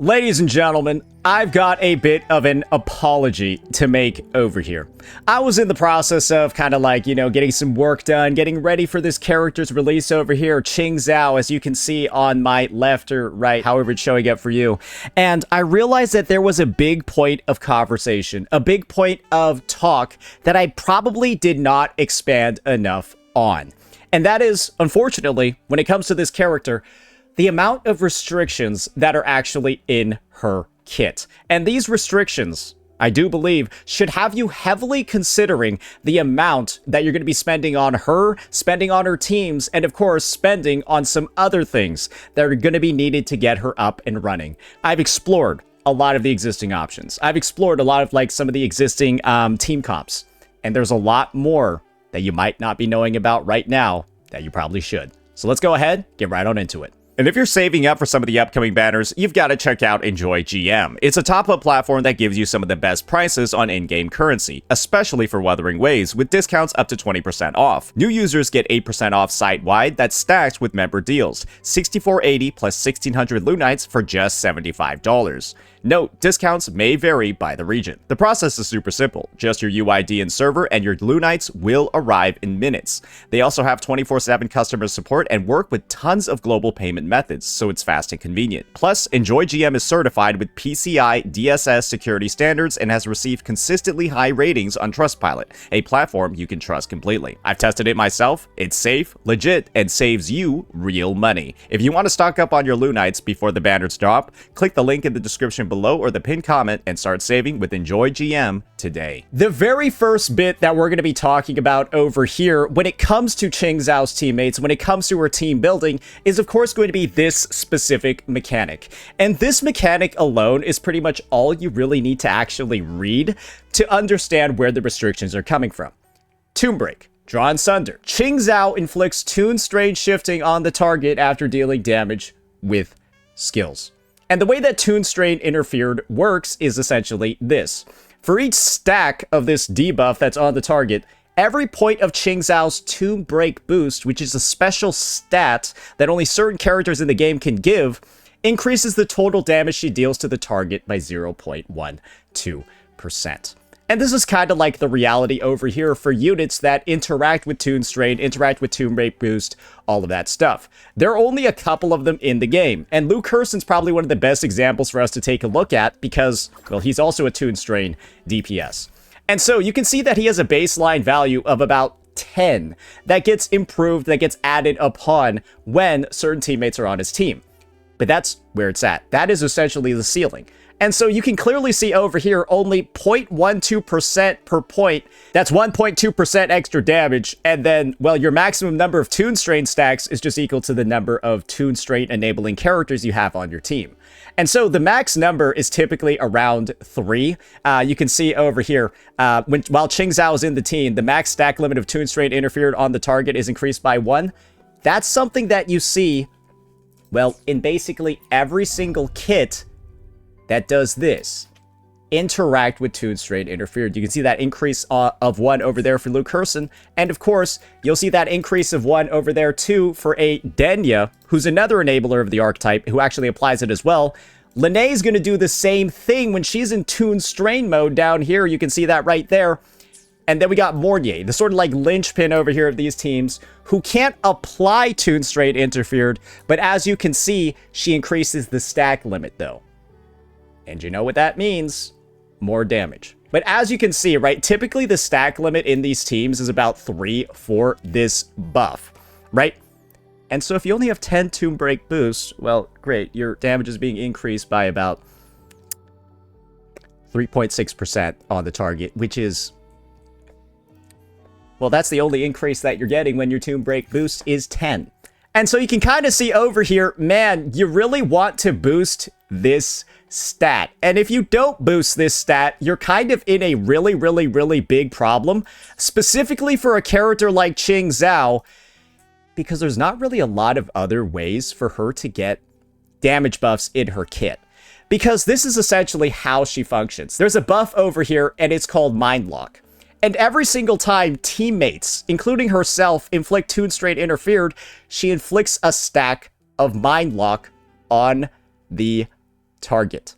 Ladies and gentlemen, I've got a bit of an apology to make over here. I was in the process of getting some work done, getting ready for this character's release over here, Qingxiao, as you can see on my left or right, however it's showing up for you. And I realized that there was a big point of conversation, a big point of talk that I probably did not expand enough on. And that is, unfortunately, when it comes to this character, the amount of restrictions that are actually in her kit. And these restrictions, I do believe, should have you heavily considering the amount that you're going to be spending on her, spending on her teams, and of course, spending on some other things that are going to be needed to get her up and running. I've explored a lot of the existing options. I've explored a lot of some of the existing team comps. And there's a lot more that you might not be knowing about right now that you probably should. So let's go ahead, get right on into it. And if you're saving up for some of the upcoming banners, you've got to check out Enjoy GM. It's a top-up platform that gives you some of the best prices on in-game currency, especially for Wuthering Waves, with discounts up to 20% off. New users get 8% off site-wide that's stacked with member deals, 6480 plus 1600 Lunites for just $75. Note, discounts may vary by the region. The process is super simple. Just your UID and server and your Lunites will arrive in minutes. They also have 24/7 customer support and work with tons of global payment methods, so it's fast and convenient. Plus, Enjoy GM is certified with PCI DSS security standards and has received consistently high ratings on Trustpilot, a platform you can trust completely. I've tested it myself. It's safe, legit, and saves you real money. If you want to stock up on your Lunites before the banners drop, click the link in the description below or the pinned comment and start saving with Enjoy GM today. The very first bit that we're going to be talking about over here when it comes to Qingxiao's teammates, when it comes to her team building, is of course going to be this specific mechanic. And this mechanic alone is pretty much all you really need to actually read to understand where the restrictions are coming from. Tomb Break. Draw and Sunder. Qingxiao inflicts tune strain shifting on the target after dealing damage with skills. And the way that Tune Strain Interfered works is essentially this. For each stack of this debuff that's on the target, every point of Qingxiao's Tomb Break boost, which is a special stat that only certain characters in the game can give, increases the total damage she deals to the target by 0.12%. And this is kind of like the reality over here for units that interact with Tune Strain, interact with Tomb Break Boost, all of that stuff. There are only a couple of them in the game, and Luke Hurson's probably one of the best examples for us to take a look at because, well, he's also a Tune Strain DPS. And so you can see that he has a baseline value of about 10 that gets improved, that gets added upon when certain teammates are on his team. But that's where it's at. That is essentially the ceiling. And so you can clearly see over here only 0.12% per point. That's 1.2% extra damage. And then, well, your maximum number of Tune Strain stacks is just equal to the number of Tune Strain enabling characters you have on your team. And so the max number is typically around 3. You can see over here, while Qingxiao is in the team, the max stack limit of Tune Strain interfered on the target is increased by 1. That's something that you see, well, in basically every single kit that does this. Interact with Tune Strain Interfered. You can see that increase of 1 over there for Luke Hurson. And of course, you'll see that increase of 1 over there too for a Denya, who's another enabler of the archetype, who actually applies it as well. Linnea's going to do the same thing when she's in Tune Strain mode down here. You can see that right there. And then we got Mornier, the sort of like linchpin over here of these teams, who can't apply Tune Strain Interfered, but as you can see, she increases the stack limit though. And you know what that means? More damage. But as you can see, right, typically the stack limit in these teams is about 3 for this buff, right? And so if you only have 10 Tomb Break boosts, well, great, your damage is being increased by about 3.6% on the target, which is, well, that's the only increase that you're getting when your Tomb Break boost is 10. And so you can kind of see over here, man, you really want to boost this stat. And if you don't boost this stat, you're kind of in a really, really, really big problem, specifically for a character like Qingxiao, because there's not really a lot of other ways for her to get damage buffs in her kit. Because this is essentially how she functions. There's a buff over here, and it's called Mind Lock. And every single time teammates, including herself, inflict Tune Strain Interfered, she inflicts a stack of Mind Lock on the target.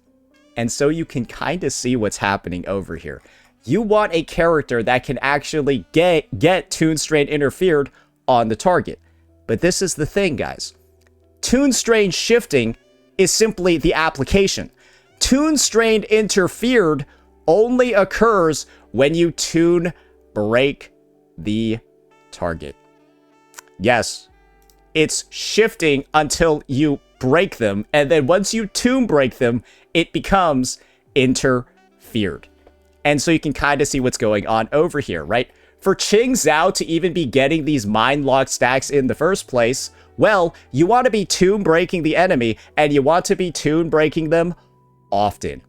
And so you can kind of see what's happening over here. You want a character that can actually get Toon Strain interfered on the target. But this is the thing, guys. Toon Strain shifting is simply the application. Toon Strain interfered only occurs when you toon break the target. Yes, it's shifting until you break them, and then once you toon break them, it becomes interfered. And so you can kind of see what's going on over here, right? For Qingxiao to even be getting these mind lock stacks in the first place, well, you want to be toon breaking the enemy, and you want to be toon breaking them often.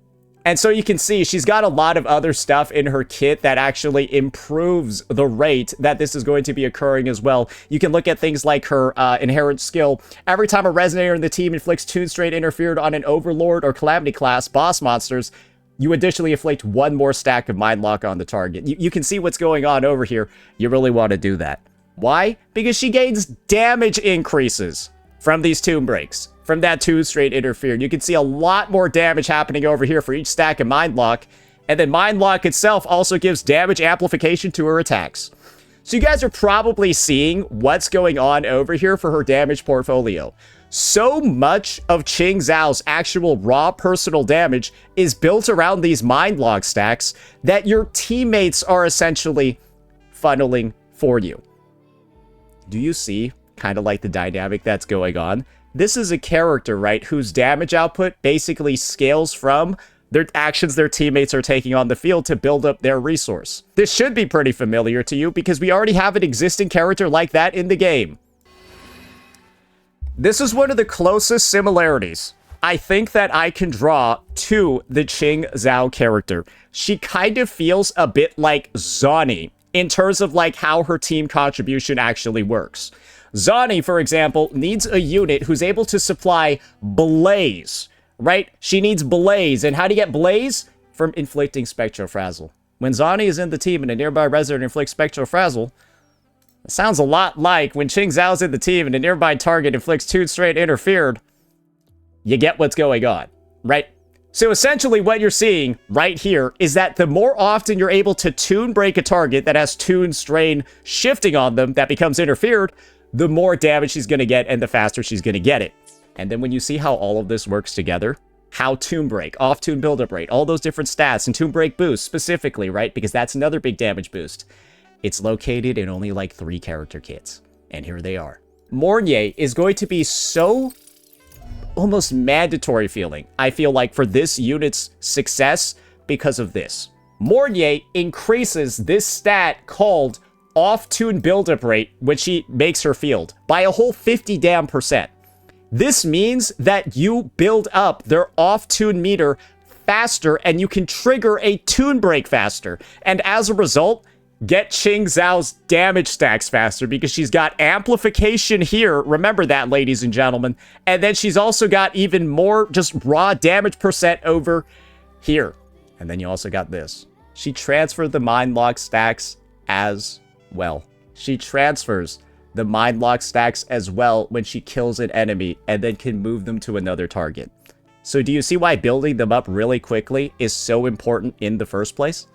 And so you can see she's got a lot of other stuff in her kit that actually improves the rate that this is going to be occurring as well. You can look at things like her inherent skill. Every time a Resonator in the team inflicts Toon Strain interfered on an Overlord or Calamity class boss monsters, you additionally inflict one more stack of Mind Lock on the target. You can see what's going on over here. You really want to do that. Why? Because she gains damage increases from these Toon Breaks. From that Toon Strain interfered. You can see a lot more damage happening over here for each stack of Mind Lock. And then Mind Lock itself also gives damage amplification to her attacks. So you guys are probably seeing what's going on over here for her damage portfolio. So much of Qingxiao's actual raw personal damage is built around these Mind Lock stacks that your teammates are essentially funneling for you. Do you see kind of like the dynamic that's going on? This is a character, right, whose damage output basically scales from their actions their teammates are taking on the field to build up their resource. This should be pretty familiar to you because we already have an existing character like that in the game. This is one of the closest similarities I think that I can draw to the Qingxiao character. She kind of feels a bit like Zani in terms of like how her team contribution actually works. Zani, for example, needs a unit who's able to supply Blaze, right? She needs Blaze. And how do you get Blaze? From inflicting Spectral Frazzle. When Zani is in the team and a nearby resident inflicts Spectral Frazzle, it sounds a lot like when Qingxiao's in the team and a nearby target inflicts Toon Strain interfered. You get what's going on, right? So essentially what you're seeing right here is that the more often you're able to toon break a target that has Toon Strain shifting on them that becomes interfered, the more damage she's going to get and the faster she's going to get it. And then when you see how all of this works together, how Toon Break, off Toon Buildup Rate, all those different stats, and Toon Break Boost specifically, right? Because that's another big damage boost. It's located in only like 3 character kits. And here they are. Mornier is going to be so almost mandatory feeling, I feel like, for this unit's success because of this. Mornier increases this stat called off-toon buildup rate, which she makes her field, by a whole 50 damn %. This means that you build up their off-toon meter faster and you can trigger a toon break faster. And as a result, get Qingxiao's damage stacks faster because she's got amplification here. Remember that, ladies and gentlemen. And then she's also got even more just raw damage % over here. And then you also got this. She transferred the Mind Lock stacks as well. She transfers the Mind Lock stacks as well when she kills an enemy and then can move them to another target. So do you see why building them up really quickly is so important in the first place?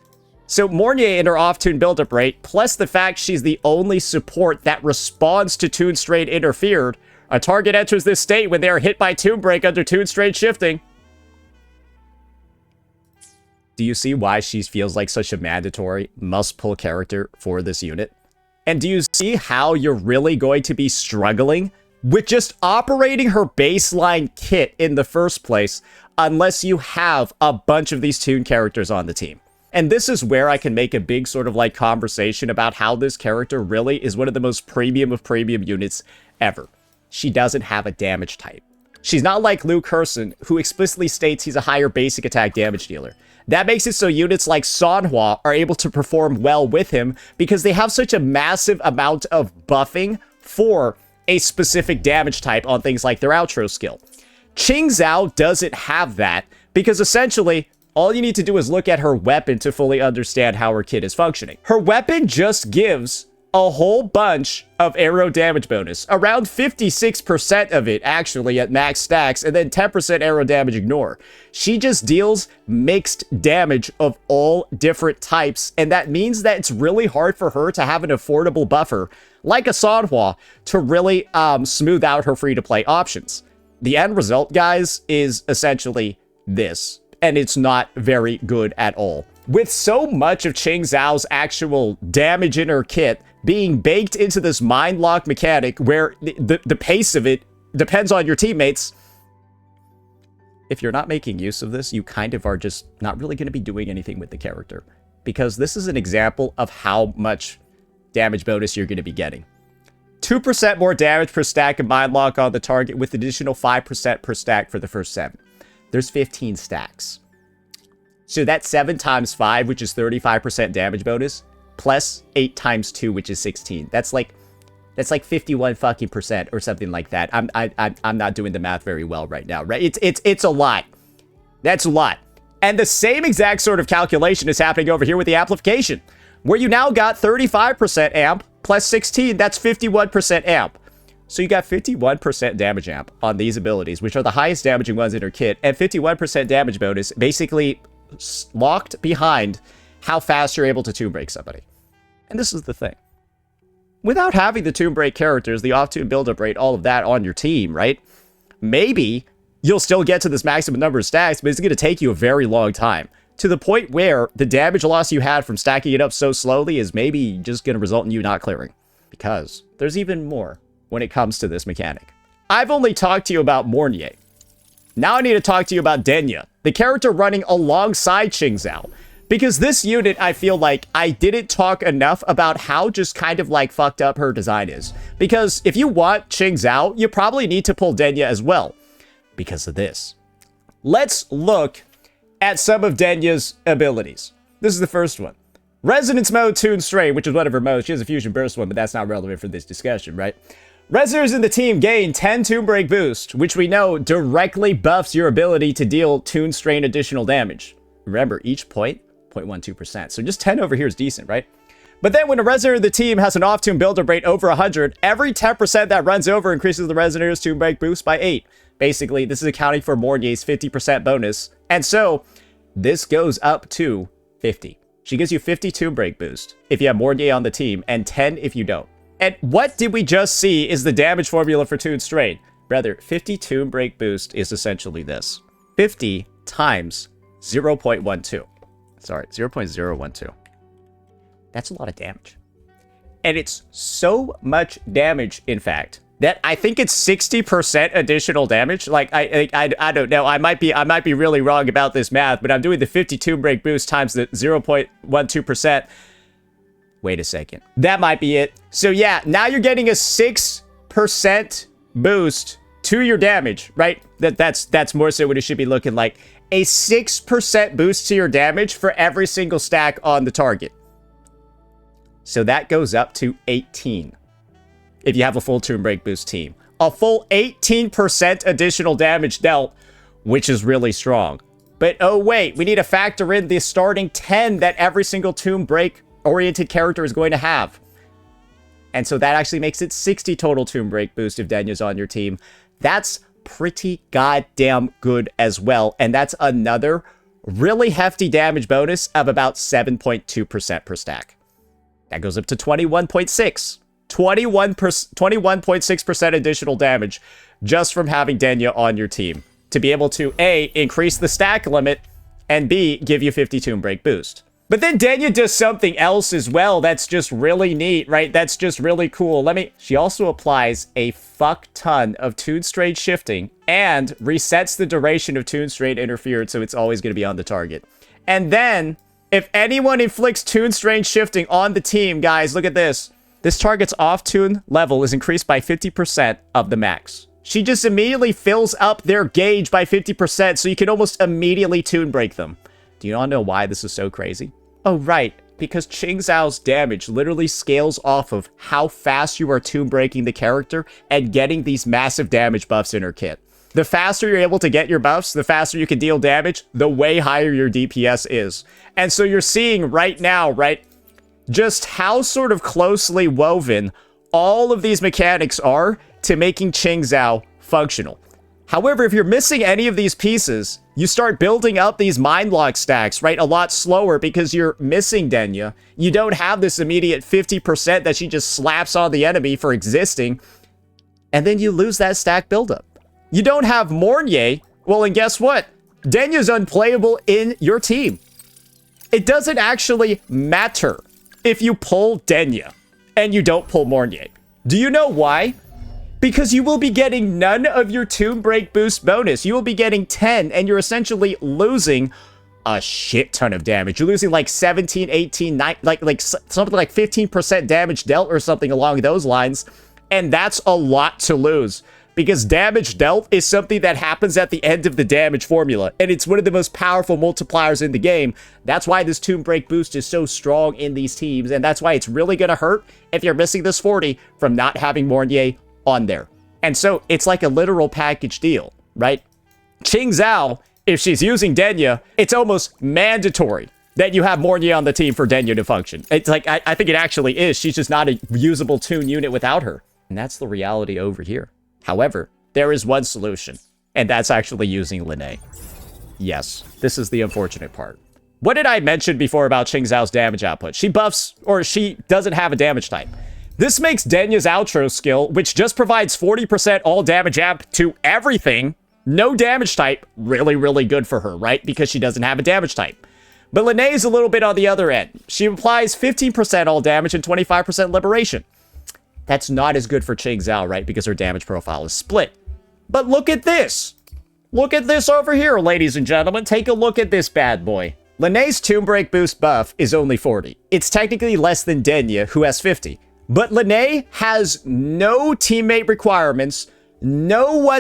So Mornier and her off-toon buildup rate, plus the fact she's the only support that responds to Toon Strain interfered, a target enters this state when they are hit by Toon Break under Toon Strain shifting. Do you see why she feels like such a mandatory must-pull character for this unit? And do you see how you're really going to be struggling with just operating her baseline kit in the first place unless you have a bunch of these Toon characters on the team? And this is where I can make a big sort of like conversation about how this character really is one of the most premium of premium units ever. She doesn't have a damage type. She's not like Liu Kersen, who explicitly states he's a higher basic attack damage dealer. That makes it so units like Sanhua are able to perform well with him because they have such a massive amount of buffing for a specific damage type on things like their outro skill. Qingxiao doesn't have that because essentially all you need to do is look at her weapon to fully understand how her kit is functioning. Her weapon just gives a whole bunch of arrow damage bonus. Around 56% of it, actually, at max stacks, and then 10% arrow damage ignore. She just deals mixed damage of all different types, and that means that it's really hard for her to have an affordable buffer, like a Sanhua, to really smooth out her free-to-play options. The end result, guys, is essentially this, and it's not very good at all. With so much of Qingxiao's actual damage in her kit being baked into this mind lock mechanic where the pace of it depends on your teammates, if you're not making use of this, you kind of are just not really going to be doing anything with the character. Because this is an example of how much damage bonus you're going to be getting. 2% more damage per stack of mind lock on the target with additional 5% per stack for the first 7. There's 15 stacks. So that's 7 times 5, which is 35% damage bonus, plus 8 times 2, which is 16. That's like 51 fucking percent or something like that. I'm not doing the math very well right now, right? It's a lot. That's a lot. And the same exact sort of calculation is happening over here with the amplification, where you now got 35% amp plus 16. That's 51% amp. So you got 51% damage amp on these abilities, which are the highest damaging ones in her kit, and 51% damage bonus, basically locked behind how fast you're able to tomb break somebody. And this is the thing. Without having the tomb break characters, the off-tomb build-up rate, all of that on your team, right? Maybe you'll still get to this maximum number of stacks, but it's going to take you a very long time. To the point where the damage loss you had from stacking it up so slowly is maybe just going to result in you not clearing. Because there's even more when it comes to this mechanic. I've only talked to you about Mornier. Now I need to talk to you about Denya, the character running alongside Qingxiao. Because this unit, I feel like I didn't talk enough about how just kind of like fucked up her design is. Because if you want Qingxiao, you probably need to pull Denya as well. Because of this. Let's look at some of Denya's abilities. This is the first one. Resonance mode, Toon Strain, which is one of her modes. She has a fusion burst one, but that's not relevant for this discussion, right? Resonators in the team gain 10 Tomb Break boost, which we know directly buffs your ability to deal Toon Strain additional damage. Remember, each point, 0.12%. So just 10 over here is decent, right? But then when a Resonator of the team has an off-tomb build-up rate over 100, every 10% that runs over increases the Resonator's Tomb Break boost by 8. Basically, this is accounting for Mornier's 50% bonus. And so, this goes up to 50. She gives you 50 Tomb Break boost if you have Mornier on the team, and 10 if you don't. And what did we just see is the damage formula for Toon Strain? Rather, 50 Tomb Break boost is essentially this. 50 times 0.12. Sorry, 0.012. That's a lot of damage. And it's so much damage, in fact, that I think it's 60% additional damage. Like, I don't know. I might be really wrong about this math, but I'm doing the 50 Tomb Break boost times the 0.12%. Wait a second. That might be it. So yeah, now you're getting a 6% boost to your damage, right? That's more so what it should be looking like. A 6% boost to your damage for every single stack on the target. So that goes up to 18. If you have a full Tomb Break boost team. A full 18% additional damage dealt, which is really strong. But oh wait, we need to factor in the starting 10 that every single Tomb Break oriented character is going to have. And so that actually makes it 60 total Tomb Break boost if Denya's on your team. That's pretty goddamn good as well. And that's another really hefty damage bonus of about 7.2% per stack. That goes up to 21.6. 21.6% additional damage just from having Denya on your team. To be able to A, increase the stack limit, and B, give you 50 Tomb Break boost. But then Denya does something else as well that's just really neat, right? That's just really cool. She also applies a fuck ton of Toon Strain shifting and resets the duration of Toon Strain interfered, so it's always going to be on the target. And then, if anyone inflicts Toon Strain shifting on the team, guys, look at this. This target's off-tune level is increased by 50% of the max. She just immediately fills up their gauge by 50%, so you can almost immediately Toon Break them. Do you not know why this is so crazy? Oh, right. Because Qingxiao's damage literally scales off of how fast you are Tomb Breaking the character and getting these massive damage buffs in her kit. The faster you're able to get your buffs, the faster you can deal damage, the way higher your DPS is. And so you're seeing right now, right? just how sort of closely woven all of these mechanics are to making Qingxiao functional. However, if you're missing any of these pieces, you start building up these mind lock stacks, right? A lot slower because you're missing Denya. You don't have this immediate 50% that she just slaps on the enemy for existing. And then you lose that stack buildup. You don't have Mornier. Well, and guess what? Denya's unplayable in your team. It doesn't actually matter if you pull Denya and you don't pull Mornier. Do you know why? Because you will be getting none of your Tomb Break boost bonus. You will be getting 10, and you're essentially losing a shit ton of damage. You're losing like 17, 18, 9, like something like 15% damage dealt or something along those lines. And that's a lot to lose. Because damage dealt is something that happens at the end of the damage formula. And it's one of the most powerful multipliers in the game. That's why this Tomb Break boost is so strong in these teams. And that's why it's really going to hurt if you're missing this 40 from not having Mornier on there. And so it's like a literal package deal, right? Qingxiao, if she's using Denya, it's almost mandatory that you have Mornier on the team for Denya to function. It's like, I think it actually is. She's just not a usable toon unit without her. And that's the reality over here. However, there is one solution, and that's actually using Linne. Yes, this is the unfortunate part. What did I mention before about Qingxiao's damage output? She buffs, or she doesn't have a damage type. This makes Denya's outro skill, which just provides 40% all damage amp to everything, no damage type, really, really good for her, right? Because she doesn't have a damage type. But Linne is a little bit on the other end. She applies 15% all damage and 25% liberation. That's not as good for Qingxiao, right? Because her damage profile is split. But look at this. Look at this over here, ladies and gentlemen. Take a look at this bad boy. Linne's Tomb Break boost buff is only 40. It's technically less than Denya, who has 50. But Linne has no teammate requirements, no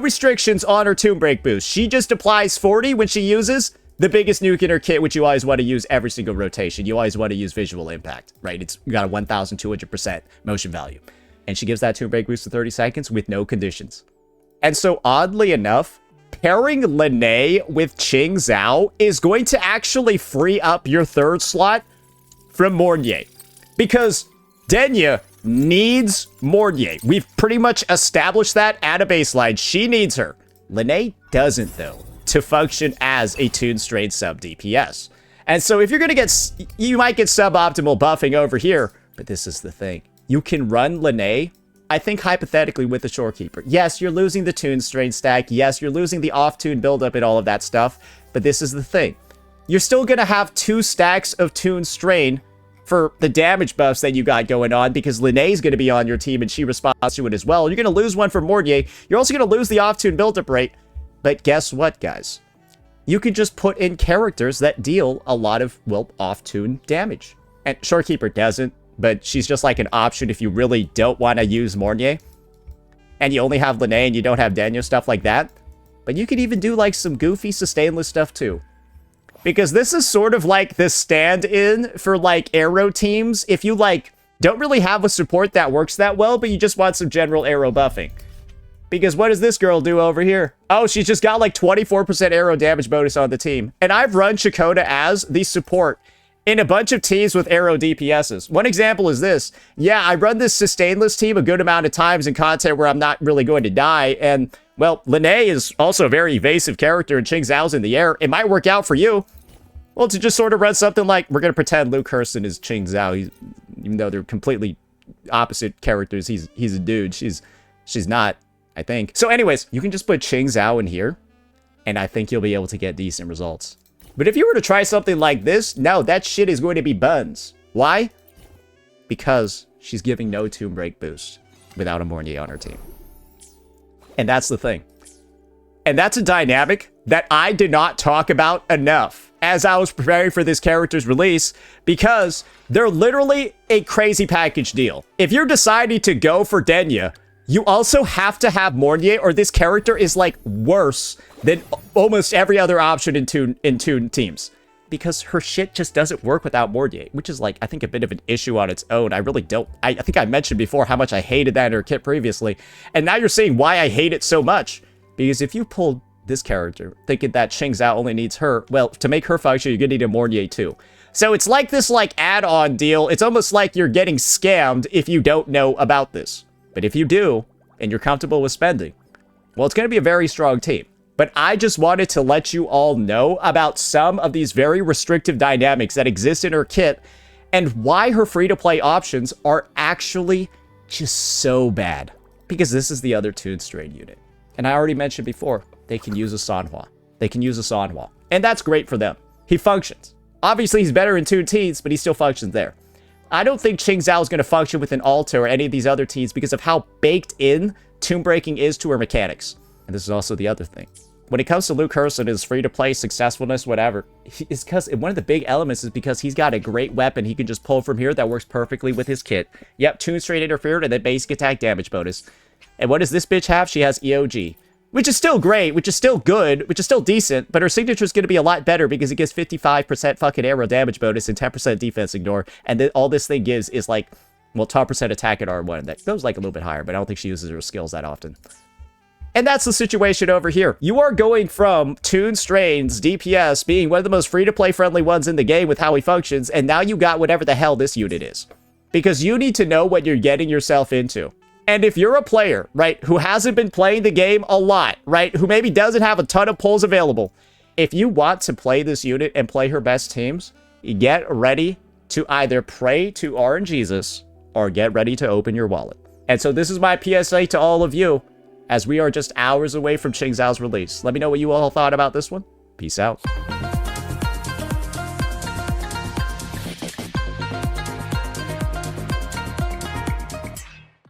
restrictions on her Tomb Break boost. She just applies 40 when she uses the biggest nuke in her kit, which you always want to use every single rotation. You always want to use visual impact, right? It's got a 1,200% motion value. And she gives that Tomb Break boost for 30 seconds with no conditions. And so oddly enough, pairing Linne with Qingxiao is going to actually free up your third slot from Mornier. Because Denya needs Mornier. We've pretty much established that at a baseline. She needs her. Linne doesn't, though, to function as a toon-strained sub DPS. And so if you're going to get, you might get suboptimal buffing over here, but this is the thing. You can run Linne, I think hypothetically, with the Shorekeeper. Yes, you're losing the toon-strained stack. Yes, you're losing the off-toon buildup and all of that stuff, but this is the thing. You're still going to have 2 stacks of toon strain for the damage buffs that you got going on, because Linne is going to be on your team and she responds to it as well. You're going to lose one for Mornier. You're also going to lose the off-toon buildup rate. But guess what, guys? You can just put in characters that deal a lot of, well, off-toon damage. And Shorekeeper doesn't, but she's just like an option if you really don't want to use Mornier. And you only have Linne and you don't have Denya, stuff like that. But you could even do like some goofy sustainless stuff too. Because this is sort of like the stand-in for like arrow teams. If you like don't really have a support that works that well, but you just want some general arrow buffing. Because what does this girl do over here? Oh, she's just got like 24% arrow damage bonus on the team. And I've run Chakota as the support in a bunch of teams with arrow DPSs. One example is this. Yeah, I run this sustainless team a good amount of times in content where I'm not really going to die. And, well, Linne is also a very evasive character and Qingxiao's in the air. It might work out for you. Well, to just sort of run something like, we're going to pretend Luke Hurston is Qingxiao. Even though they're completely opposite characters, he's a dude. She's not, I think. So anyways, you can just put Qingxiao in here, and I think you'll be able to get decent results. But if you were to try something like this, no, that shit is going to be buns. Why? Because she's giving no Tomb Break boost without a Mornier on her team. And that's the thing. And that's a dynamic that I did not talk about enough as I was preparing for this character's release, because they're literally a crazy package deal. If you're deciding to go for Denya, you also have to have Mornier, or this character is like worse than almost every other option in toon teams. Because her shit just doesn't work without Mornier, which is like, I think, a bit of an issue on its own. I really don't, I think I mentioned before how much I hated that in her kit previously. And now you're seeing why I hate it so much. Because if you pulled this character thinking that Qingxiao only needs her, well, to make her function, you're gonna need a Mornier too. So it's like this like add-on deal. It's almost like you're getting scammed if you don't know about this. But if you do, and you're comfortable with spending, well, it's going to be a very strong team. But I just wanted to let you all know about some of these very restrictive dynamics that exist in her kit and why her free-to-play options are actually just so bad. Because this is the other Toon Strain unit. And I already mentioned before, they can use a Sanhua. They can use a Sanhua. And that's great for them. He functions. Obviously, he's better in Toon Teens, but he still functions there. I don't think Qingxiao is going to function with an Alta or any of these other teens because of how baked in Tomb Breaking is to her mechanics. And this is also the other thing. When it comes to Luke Hurst and his free-to-play successfulness, whatever, it's because one of the big elements is because he's got a great weapon he can just pull from here that works perfectly with his kit. Yep, Toon Strain interfered and then basic attack damage bonus. And what does this bitch have? She has EOG. Which is still great, which is still good, which is still decent, but her signature is going to be a lot better because it gives 55% fucking arrow damage bonus and 10% defense ignore, and then all this thing gives is like, well, 12% attack at R1. That goes like a little bit higher, but I don't think she uses her skills that often. And that's the situation over here. You are going from Toon Strain's DPS being one of the most free-to-play friendly ones in the game with how he functions, and now you got whatever the hell this unit is. Because you need to know what you're getting yourself into. And if you're a player, right, who hasn't been playing the game a lot, right, who maybe doesn't have a ton of pulls available, if you want to play this unit and play her best teams, get ready to either pray to RNGesus or get ready to open your wallet. And so this is my PSA to all of you, as we are just hours away from Qingxiao's release. Let me know what you all thought about this one. Peace out.